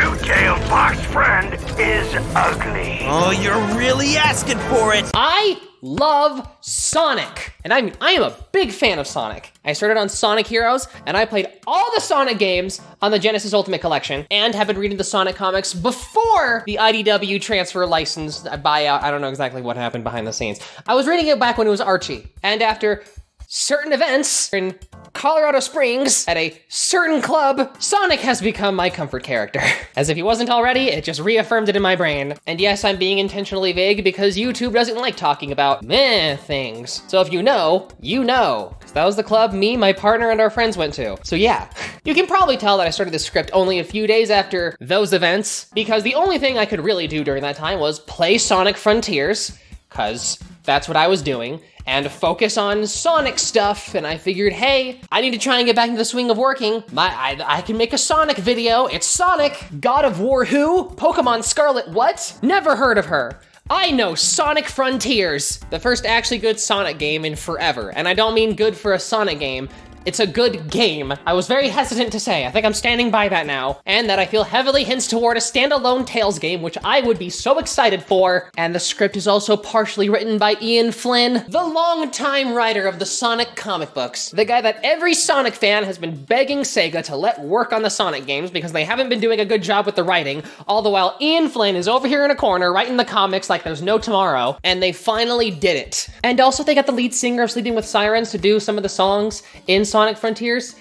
two-tailed fox friend is ugly. Oh, you're really asking for it. I love Sonic, and I am a big fan of Sonic. I started on Sonic Heroes, and I played all the Sonic games on the Genesis Ultimate Collection, and have been reading the Sonic comics before the IDW transfer license buyout. I don't know exactly what happened behind the scenes. I was reading it back when it was Archie, and after certain events in Colorado Springs at a certain club, Sonic has become my comfort character. As if he wasn't already, it just reaffirmed it in my brain. And yes, I'm being intentionally vague because YouTube doesn't like talking about meh things. So if you know, you know. Because that was the club me, my partner, and our friends went to. So yeah, you can probably tell that I started this script only a few days after those events, because the only thing I could really do during that time was play Sonic Frontiers, because that's what I was doing, and focus on Sonic stuff, and I figured, hey, I need to try and get back into the swing of working. I can make a Sonic video. It's Sonic. God of War who? Pokemon Scarlet what? Never heard of her. I know Sonic Frontiers, the first actually good Sonic game in forever, and I don't mean good for a Sonic game. It's a good game. I was very hesitant to say. I think I'm standing by that now. And that I feel heavily hints toward a standalone Tales game, which I would be so excited for. And the script is also partially written by Ian Flynn, the longtime writer of the Sonic comic books. The guy that every Sonic fan has been begging Sega to let work on the Sonic games because they haven't been doing a good job with the writing, all the while Ian Flynn is over here in a corner writing the comics like there's no tomorrow. And they finally did it. And also they got the lead singer of Sleeping with Sirens to do some of the songs in Sonic Frontiers.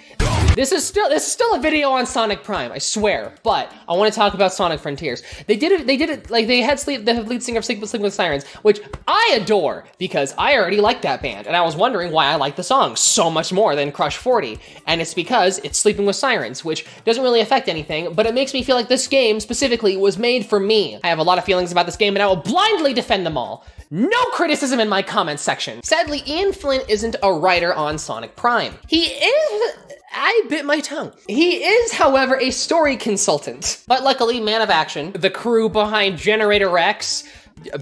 This is still a video on Sonic Prime, I swear, but I want to talk about Sonic Frontiers. They did it like they had the lead singer of Sleeping with Sirens, which I adore because I already like that band, and I was wondering why I like the song so much more than Crush 40, and it's because it's Sleeping with Sirens, which doesn't really affect anything, but it makes me feel like this game specifically was made for me. I have a lot of feelings about this game, and I will blindly defend them all. No criticism in my comments section. Sadly, Ian Flynn isn't a writer on Sonic Prime. He is... I bit my tongue. He is, however, a story consultant. But luckily, Man of Action, the crew behind Generator X,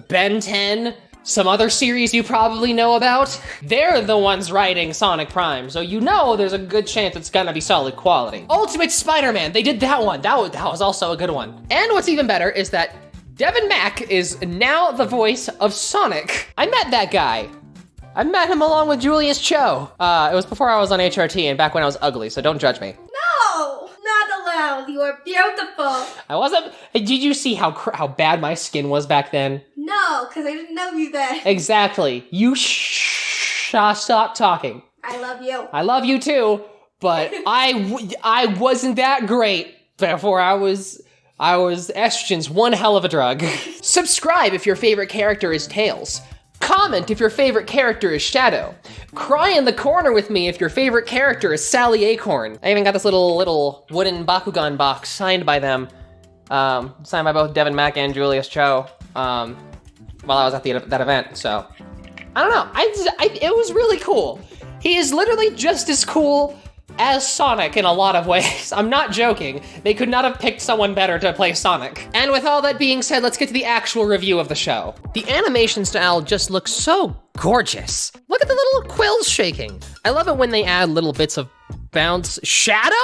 Ben 10, some other series you probably know about, they're the ones writing Sonic Prime, so you know there's a good chance it's gonna be solid quality. Ultimate Spider-Man, they did that one. That was also a good one. And what's even better is that Devin Mack is now the voice of Sonic. I met that guy. I met him along with Julius Cho. It was before I was on HRT and back when I was ugly, so don't judge me. No, not allowed. You are beautiful. I wasn't. Did you see how bad my skin was back then? No, because I didn't know you then. Exactly. You stop talking. I love you. I love you too, but I wasn't that great before I was estrogen's one hell of a drug. Subscribe if your favorite character is Tails. Comment if your favorite character is Shadow. Cry in the corner with me if your favorite character is Sally Acorn. I even got this little wooden Bakugan box signed by them. Signed by both Devin Mack and Julius Cho while I was at that event, so. I don't know, it was really cool. He is literally just as cool as Sonic in a lot of ways. I'm not joking. They could not have picked someone better to play Sonic. And with all that being said, let's get to the actual review of the show. The animation style just looks so gorgeous. Look at the little quills shaking. I love it when they add little bits of bounce. Shadow?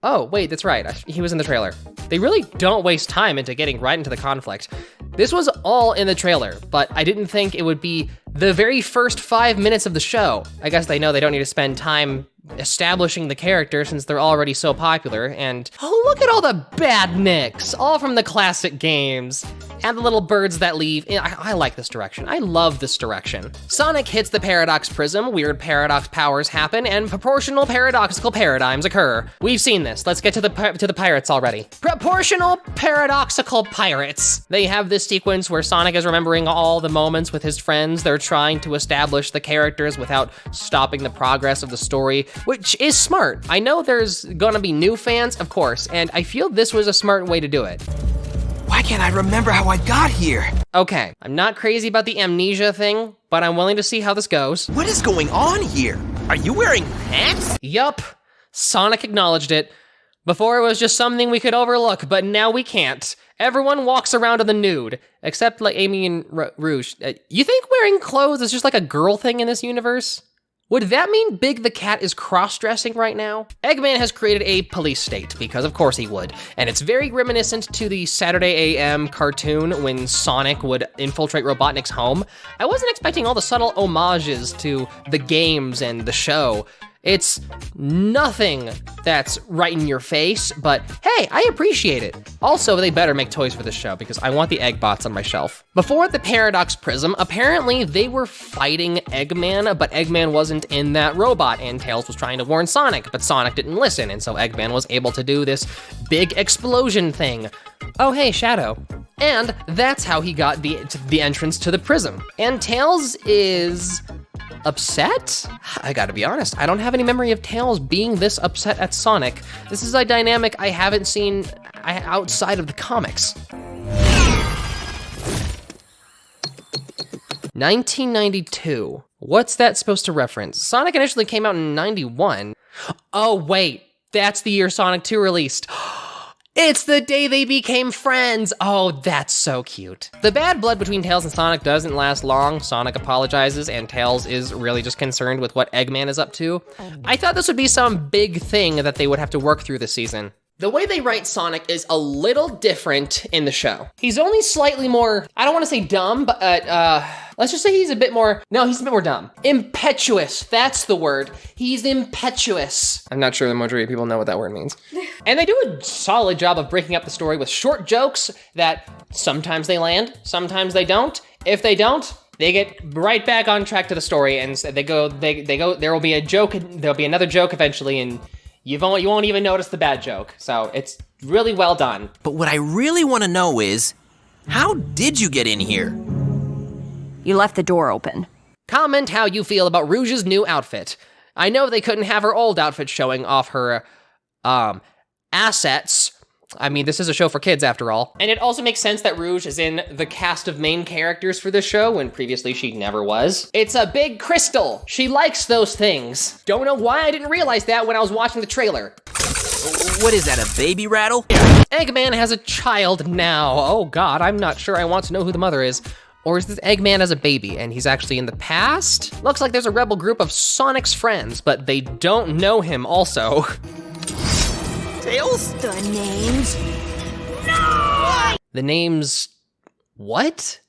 Oh, wait, that's right. He was in the trailer. They really don't waste time into getting right into the conflict. This was all in the trailer, but I didn't think it would be the very first 5 minutes of the show. I guess they know they don't need to spend time establishing the character since they're already so popular, and oh, look at all the badniks, all from the classic games, and the little birds that leave. I like this direction. I love this direction. Sonic hits the paradox prism, weird paradox powers happen, and proportional paradoxical paradigms occur. We've seen this. Let's get to the pirates already. Proportional paradoxical pirates. They have this sequence where Sonic is remembering all the moments with his friends. They're trying to establish the characters without stopping the progress of the story, which is smart. I know there's gonna be new fans, of course, and I feel this was a smart way to do it. Why can't I remember how I got here? Okay, I'm not crazy about the amnesia thing, but I'm willing to see how this goes. What is going on here? Are you wearing pants? Yup, Sonic acknowledged it. Before it was just something we could overlook, but now we can't. Everyone walks around in the nude, except like Amy and Rouge. You think wearing clothes is just like a girl thing in this universe? Would that mean Big the Cat is cross-dressing right now? Eggman has created a police state, because of course he would, and it's very reminiscent to the Saturday AM cartoon when Sonic would infiltrate Robotnik's home. I wasn't expecting all the subtle homages to the games and the show. It's nothing that's right in your face, but hey, I appreciate it. Also, they better make toys for this show because I want the Eggbots on my shelf. Before the Paradox Prism, apparently they were fighting Eggman, but Eggman wasn't in that robot, and Tails was trying to warn Sonic, but Sonic didn't listen, and so Eggman was able to do this big explosion thing. Oh hey, Shadow. And that's how he got the entrance to the prism. And Tails is upset? I gotta be honest, I don't have any memory of Tails being this upset at Sonic. This is a dynamic I haven't seen outside of the comics. 1992. What's that supposed to reference? Sonic initially came out in 91. Oh wait, that's the year Sonic 2 released. It's the day they became friends. Oh, that's so cute. The bad blood between Tails and Sonic doesn't last long. Sonic apologizes and Tails is really just concerned with what Eggman is up to. I thought this would be some big thing that they would have to work through this season. The way they write Sonic is a little different in the show. He's only slightly more, I don't want to say dumb, but let's just say he's a bit more dumb. Impetuous, that's the word. He's impetuous. I'm not sure the majority of people know what that word means. And they do a solid job of breaking up the story with short jokes that sometimes they land, sometimes they don't. If they don't, they get right back on track to the story and they go, there will be a joke, there'll be another joke eventually, and you won't even notice the bad joke. So it's really well done. But what I really want to know is, how did you get in here? You left the door open. Comment how you feel about Rouge's new outfit. I know they couldn't have her old outfit showing off her, assets. I mean, this is a show for kids after all. And it also makes sense that Rouge is in the cast of main characters for this show when previously she never was. It's a big crystal. She likes those things. Don't know why I didn't realize that when I was watching the trailer. What is that, a baby rattle? Eggman has a child now. Oh God, I'm not sure I want to know who the mother is. Or is this Eggman as a baby and he's actually in the past? Looks like there's a rebel group of Sonic's friends, but they don't know him also. Tails? The names? The name's what?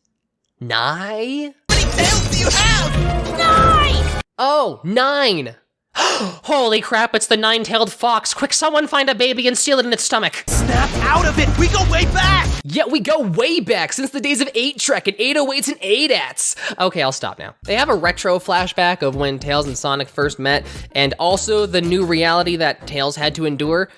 Nye? How many tails do you have? 9! Oh, 9. Holy crap, it's the 9-tailed fox. Quick, someone find a baby and seal it in its stomach. Snap out of it, we go way back! Yeah, we go way back, since the days of 8-Trek and 808s and 8-ats. Okay, I'll stop now. They have a retro flashback of when Tails and Sonic first met, and also the new reality that Tails had to endure.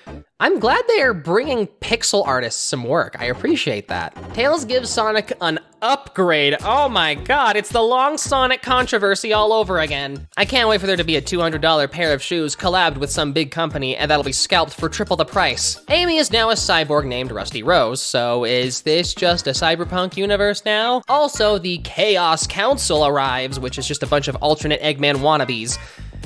I'm glad they are bringing pixel artists some work. I appreciate that. Tails gives Sonic an upgrade. Oh my God, it's the long Sonic controversy all over again. I can't wait for there to be a $200 pair of shoes collabed with some big company and that'll be scalped for triple the price. Amy is now a cyborg named Rusty Rose, so is this just a cyberpunk universe now? Also, the Chaos Council arrives, which is just a bunch of alternate Eggman wannabes.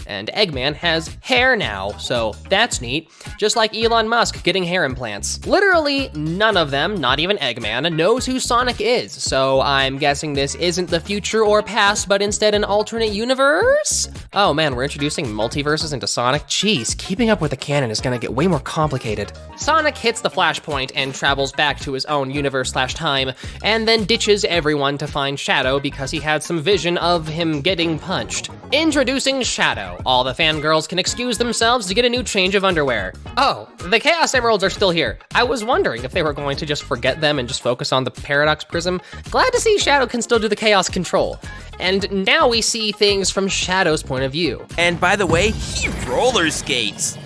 And Eggman has hair now, so that's neat. Just like Elon Musk getting hair implants. Literally none of them, not even Eggman, knows who Sonic is, so I'm guessing this isn't the future or past, but instead an alternate universe? Oh man, we're introducing multiverses into Sonic? Jeez, keeping up with the canon is gonna get way more complicated. Sonic hits the flashpoint and travels back to his own universe/time, and then ditches everyone to find Shadow because he had some vision of him getting punched. Introducing Shadow. All the fangirls can excuse themselves to get a new change of underwear. Oh, the Chaos Emeralds are still here. I was wondering if they were going to just forget them and just focus on the Paradox Prism. Glad to see Shadow can still do the Chaos Control. And now we see things from Shadow's point of view. And by the way, he roller skates.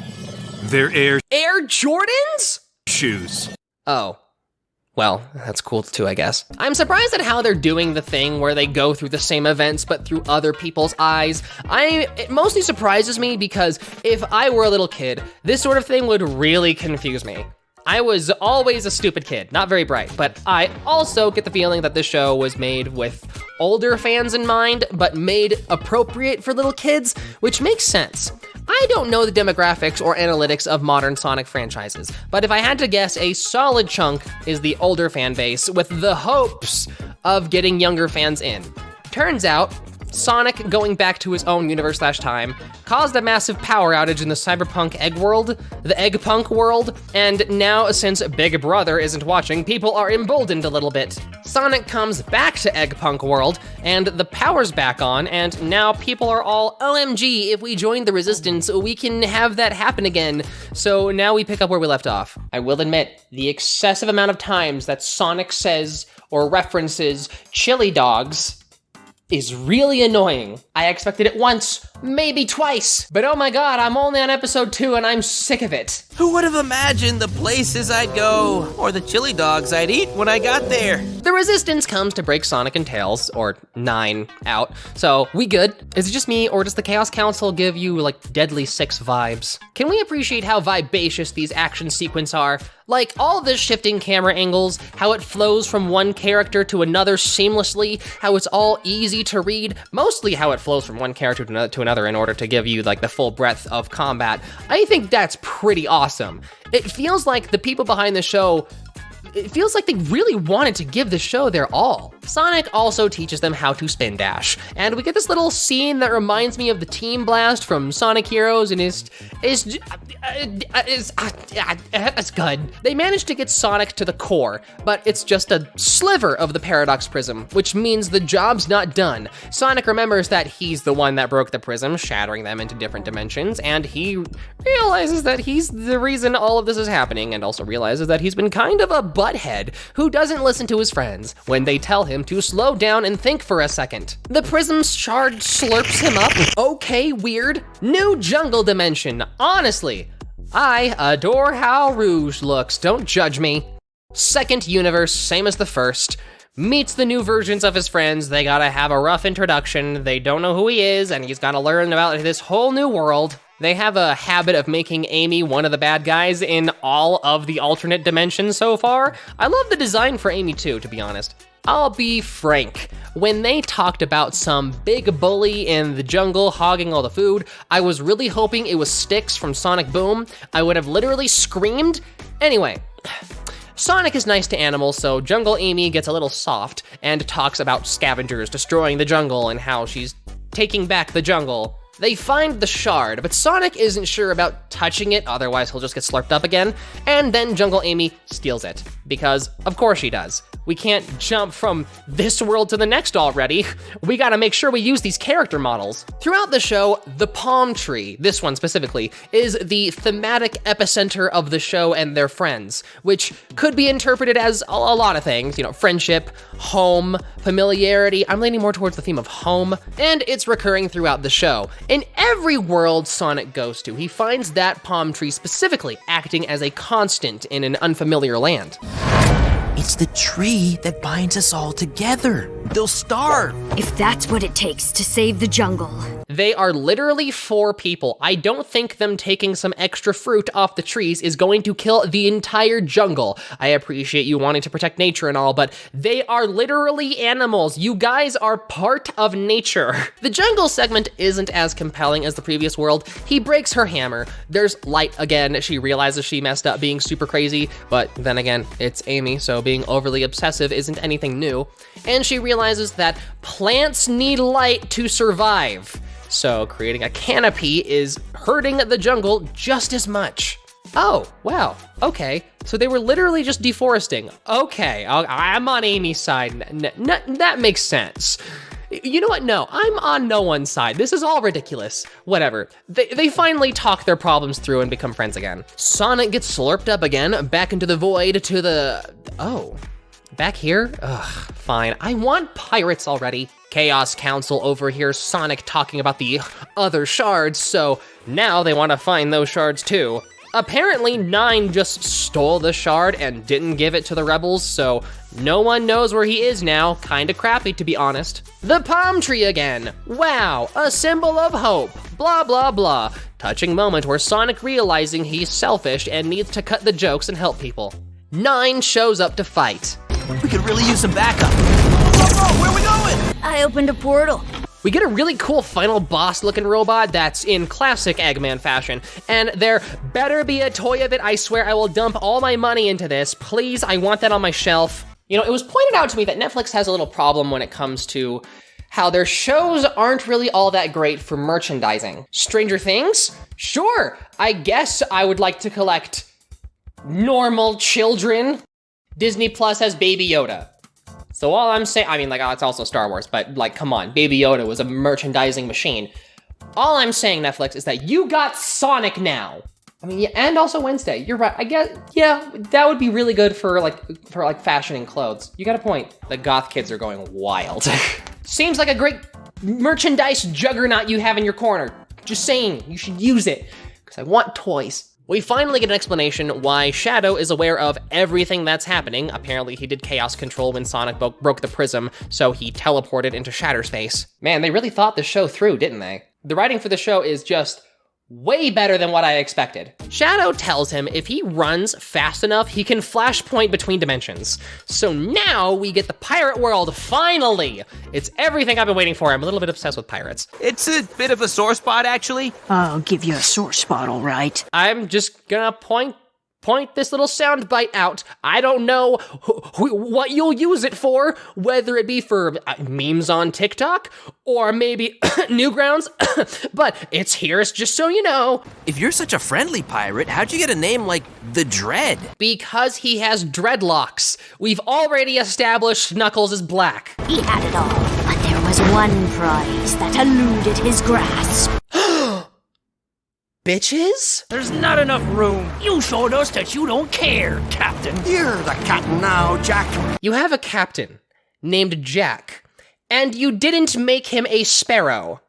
They're Air Jordans? shoes. Oh. Well, that's cool too, I guess. I'm surprised at how they're doing the thing where they go through the same events but through other people's eyes. It mostly surprises me because if I were a little kid, this sort of thing would really confuse me. I was always a stupid kid, not very bright, but I also get the feeling that this show was made with older fans in mind, but made appropriate for little kids, which makes sense. I don't know the demographics or analytics of modern Sonic franchises, but if I had to guess, a solid chunk is the older fan base with the hopes of getting younger fans in. Turns out, Sonic going back to his own universe/time caused a massive power outage in the cyberpunk the Eggpunk world, and now since Big Brother isn't watching, people are emboldened a little bit. Sonic comes back to Eggpunk world, and the power's back on, and now people are all, OMG, if we join the Resistance, we can have that happen again. So now we pick up where we left off. I will admit, the excessive amount of times that Sonic says or references chili dogs is really annoying. I expected it once, maybe twice, but oh my god, I'm only on episode 2 and I'm sick of it. Who would have imagined the places I'd go, or the chili dogs I'd eat when I got there? The Resistance comes to break Sonic and Tails, or 9, out, so we good. Is it just me, or does the Chaos Council give you, like, Deadly Six vibes? Can we appreciate how vivacious these action sequences are? Like, all this shifting camera angles, how it flows from one character to another seamlessly, how it's all easy to read, mostly how it flows from one character to another in order to give you, like, the full breadth of combat. I think that's pretty awesome. It feels like the people behind the show, it feels like they really wanted to give the show their all. Sonic also teaches them how to spin dash, and we get this little scene that reminds me of the Team Blast from Sonic Heroes, and it's good. They managed to get Sonic to the core, but it's just a sliver of the Paradox Prism, which means the job's not done. Sonic remembers that he's the one that broke the prism, shattering them into different dimensions, and he realizes that he's the reason all of this is happening, and also realizes that he's been kind of a butthead who doesn't listen to his friends when they tell him to slow down and think for a second. The prism's shard slurps him up. Okay, weird. New jungle dimension. Honestly, I adore how Rouge looks. Don't judge me. Second universe, same as the first. Meets the new versions of his friends. They gotta have a rough introduction. They don't know who he is, and he's gotta learn about this whole new world. They have a habit of making Amy one of the bad guys in all of the alternate dimensions so far. I love the design for Amy too, to be honest. I'll be frank, when they talked about some big bully in the jungle hogging all the food, I was really hoping it was Styx from Sonic Boom. I would have literally screamed. Anyway, Sonic is nice to animals, so Jungle Amy gets a little soft and talks about scavengers destroying the jungle and how she's taking back the jungle. They find the shard, but Sonic isn't sure about touching it, otherwise he'll just get slurped up again, and then Jungle Amy steals it, because of course she does. We can't jump from this world to the next already. We gotta make sure we use these character models. Throughout the show, the palm tree, this one specifically, is the thematic epicenter of the show and their friends, which could be interpreted as a lot of things, you know, friendship, home, familiarity. I'm leaning more towards the theme of home, and it's recurring throughout the show. In every world Sonic goes to, he finds that palm tree specifically acting as a constant in an unfamiliar land. It's the tree that binds us all together. They'll starve. If that's what it takes to save the jungle. They are literally 4 people. I don't think them taking some extra fruit off the trees is going to kill the entire jungle. I appreciate you wanting to protect nature and all, but they are literally animals. You guys are part of nature. The jungle segment isn't as compelling as the previous world. He breaks her hammer. There's light again. She realizes she messed up being super crazy, but then again, it's Amy, so being overly obsessive isn't anything new. And she realizes that plants need light to survive. So creating a canopy is hurting the jungle just as much. Oh, wow, okay. So they were literally just deforesting. Okay, I'm on Amy's side. That makes sense. You know what? No, I'm on no one's side. This is all ridiculous. Whatever. They finally talk their problems through and become friends again. Sonic gets slurped up again, back into the void to the... Oh, back here? Ugh, fine. I want pirates already. Chaos Council overhears Sonic talking about the other shards, so now they want to find those shards too. Apparently 9 just stole the shard and didn't give it to the rebels, so no one knows where he is now. Kinda crappy, to be honest. The palm tree again. Wow, a symbol of hope. Blah, blah, blah. Touching moment where Sonic realizing he's selfish and needs to cut the jokes and help people. 9 shows up to fight. We could really use some backup. Whoa, where are we going? I opened a portal. We get a really cool final boss looking robot that's in classic Eggman fashion, and there better be a toy of it. I swear I will dump all my money into this. Please, I want that on my shelf. You know, it was pointed out to me that Netflix has a little problem when it comes to how their shows aren't really all that great for merchandising. Stranger Things? Sure, I guess I would like to collect normal children. Disney Plus has Baby Yoda. So all I'm saying, I mean, like, it's also Star Wars, but like, come on, Baby Yoda was a merchandising machine. All I'm saying, Netflix, is that you got Sonic now. I mean, yeah, and also Wednesday. You're right. I guess, yeah, that would be really good for like fashion and clothes. You got a point. The goth kids are going wild. Seems like a great merchandise juggernaut you have in your corner. Just saying, you should use it, because I want toys. We finally get an explanation why Shadow is aware of everything that's happening. Apparently he did chaos control when Sonic broke the prism, so he teleported into Shatter Space. Man, they really thought the show through, didn't they? The writing for the show is just way better than what I expected. Shadow tells him if he runs fast enough, he can flashpoint between dimensions. So now we get the pirate world, finally! It's everything I've been waiting for. I'm a little bit obsessed with pirates. It's a bit of a sore spot, actually. I'll give you a sore spot, all right. I'm just gonna point this little soundbite out. I don't know what you'll use it for, whether it be for memes on TikTok or maybe Newgrounds, but it's here, it's just so you know. If you're such a friendly pirate, how'd you get a name like the Dread? Because he has dreadlocks. We've already established Knuckles is black. He had it all, but there was one prize that eluded his grasp. Bitches? There's not enough room. You showed us that you don't care, Captain. You're the captain now, Jack. You have a captain named Jack, and you didn't make him a sparrow.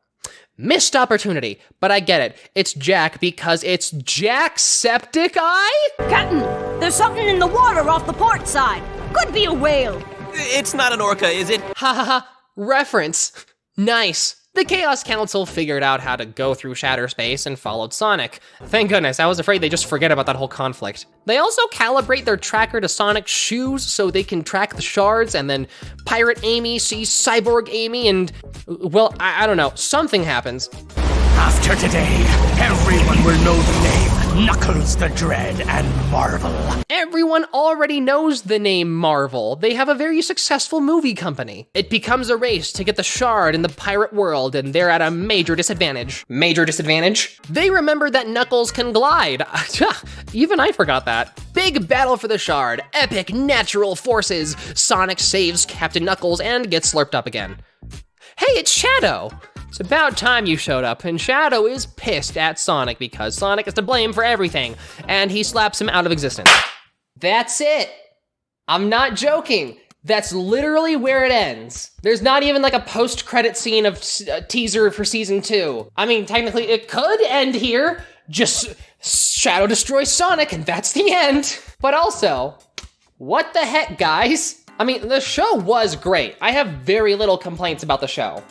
Missed opportunity, but I get it. It's Jack because it's Jacksepticeye? Captain, there's something in the water off the port side. Could be a whale. It's not an orca, is it? Ha ha ha. Reference. Nice. The Chaos Council figured out how to go through Shatter Space and followed Sonic. Thank goodness, I was afraid they just forget about that whole conflict. They also calibrate their tracker to Sonic's shoes so they can track the shards, and then Pirate Amy sees Cyborg Amy and, well, I don't know, something happens. After today, everyone will know the name Knuckles the Dread and Marvel. Everyone already knows the name Marvel. They have a very successful movie company. It becomes a race to get the shard in the pirate world, and they're at a major disadvantage. Major disadvantage? They remember that Knuckles can glide. Even I forgot that. Big battle for the shard, epic natural forces. Sonic saves Captain Knuckles and gets slurped up again. Hey, it's Shadow! It's about time you showed up, and Shadow is pissed at Sonic because Sonic is to blame for everything, and he slaps him out of existence. That's it. I'm not joking. That's literally where it ends. There's not even like a post-credit scene of teaser for season 2. I mean, technically it could end here. Just Shadow destroys Sonic, and that's the end. But also, what the heck, guys? I mean, the show was great. I have very little complaints about the show.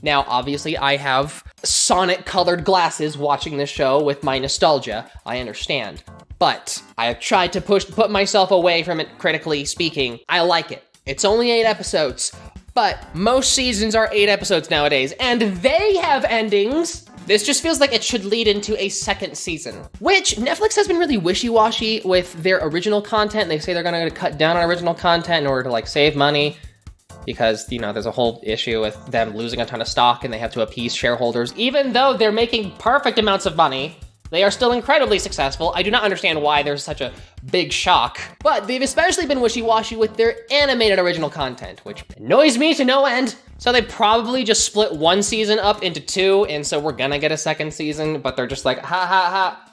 Now, obviously, I have Sonic-colored glasses watching this show with my nostalgia. I understand. But I have tried to put myself away from it, critically speaking. I like it. It's only 8 episodes, but most seasons are 8 episodes nowadays, and they have endings. This just feels like it should lead into a second season, which Netflix has been really wishy-washy with their original content. They say they're gonna cut down on original content in order to like save money, because, you know, there's a whole issue with them losing a ton of stock and they have to appease shareholders. Even though they're making perfect amounts of money, they are still incredibly successful. I do not understand why there's such a big shock, but they've especially been wishy-washy with their animated original content, which annoys me to no end. So they probably just split one season up into 2, and so we're gonna get a second season, but they're just like, ha ha ha.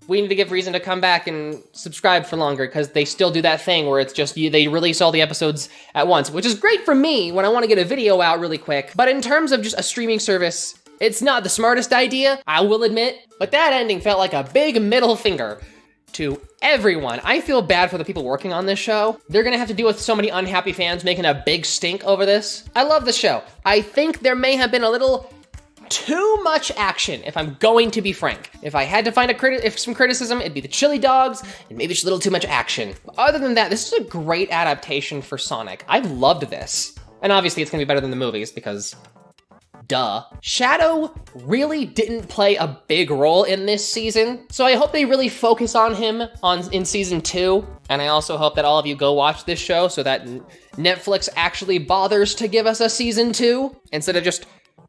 We need to give reason to come back and subscribe for longer, because they still do that thing where it's just they release all the episodes at once, which is great for me when I want to get a video out really quick. But in terms of just a streaming service, it's not the smartest idea, I will admit, but that ending felt like a big middle finger to everyone. I feel bad for the people working on this show. They're gonna have to deal with so many unhappy fans making a big stink over this. I love the show. I think there may have been a little too much action, if I'm going to be frank. If I had to find some criticism, it'd be the chili dogs, and maybe just a little too much action. But other than that, this is a great adaptation for Sonic. I loved this. And obviously it's gonna be better than the movies, because duh. Shadow really didn't play a big role in this season, so I hope they really focus on him in season 2. And I also hope that all of you go watch this show so that Netflix actually bothers to give us a season 2 instead of just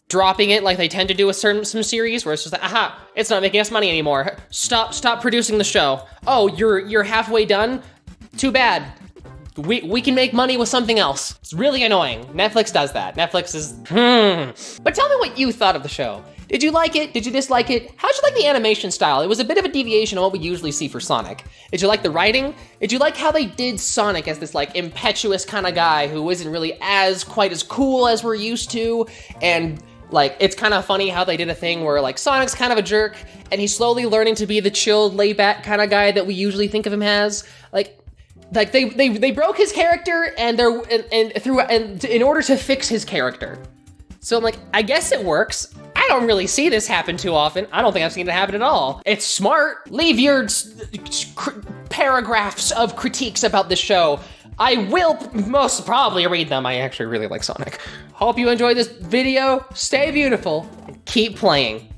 dropping it like they tend to do with some series where it's just like, aha, it's not making us money anymore. Stop producing the show. Oh, you're halfway done? Too bad. We can make money with something else. It's really annoying. Netflix does that. Netflix is, But tell me what you thought of the show. Did you like it? Did you dislike it? How'd you like the animation style? It was a bit of a deviation on what we usually see for Sonic. Did you like the writing? Did you like how they did Sonic as this like impetuous kind of guy who isn't really quite as cool as we're used to? And like, it's kind of funny how they did a thing where like Sonic's kind of a jerk and he's slowly learning to be the chilled, laid back kind of guy that we usually think of him as. Like they broke his character and in order to fix his character. So I'm like, I guess it works. I don't really see this happen too often. I don't think I've seen it happen at all. It's smart. Leave your paragraphs of critiques about this show. I will most probably read them. I actually really like Sonic. Hope you enjoyed this video. Stay beautiful and keep playing.